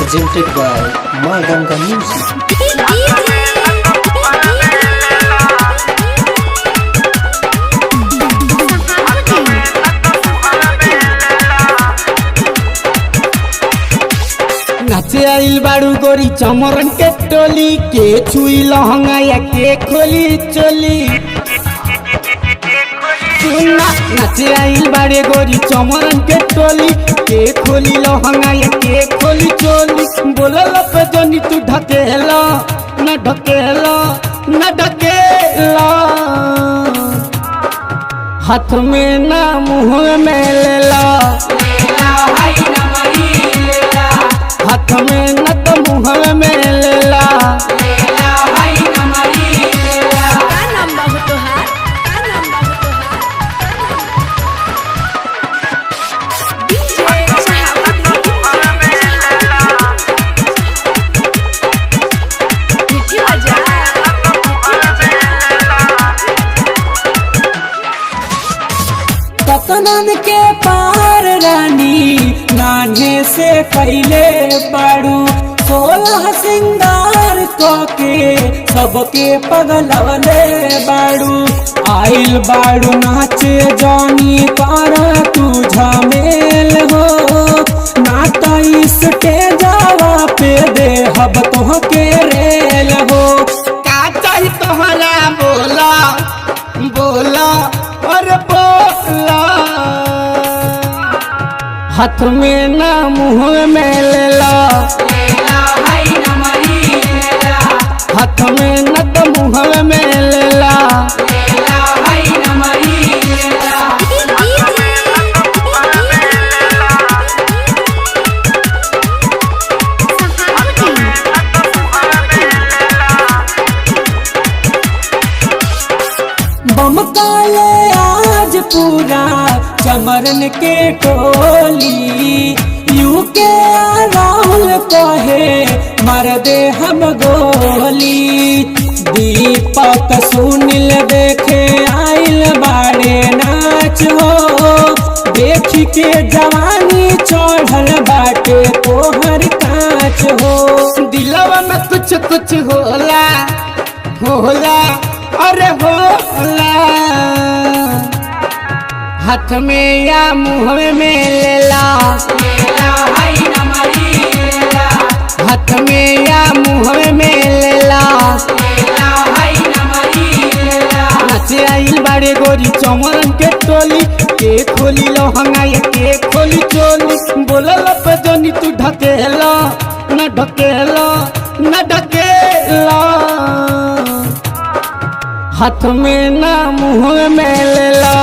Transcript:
presented by Ma Ganga Music. नाचे आइल बाड़ू गोरी चमरन के टोली के छुई लहंगा या के खोली चोली सुना नाचे आइल बाड़े गोरी चमरन के टोली के खोली लहंगा या के खोली चोली बोलल पे जनी तू ढकेला न ढकेला न ढकेला हाथ में ना मुंह में लेला हाथ में न तो मुँह में लेला कतनन के पार रानी नाने से पहले बाड़ू 16 सिंगार के सबके पगलवले बाड़ू आइल बाड़ू नाचे जानी कर तू झमेल हो ना तो स्टेजवा पे दे हब तो के रेल हो का चाही तोहरा बोला बोला और बोला हाथ में ना मुँह में लेला हाथ में न तो मुँह में लेला बमकाले आज पूरा चमरन के टोली यू के राहुल कहे मर दे हम गोली दीपक सुनील देखे आइल बाड़े नाच हो देख के जवानी चढ़ल बाटे तोहर कांच हो दिलवा में कुछ कुछ होला होला अरे होला हाथ में या मुँह में लेला हाथ में या मुँह में लेला नाचे आइल बाड़े गोरी चमरन के टोली के खोली लहंगा या के खोली चोली बोलल पे जनी तू ढकेला न ढकेला न ढकेला हाथ में ना मुँह में लेला।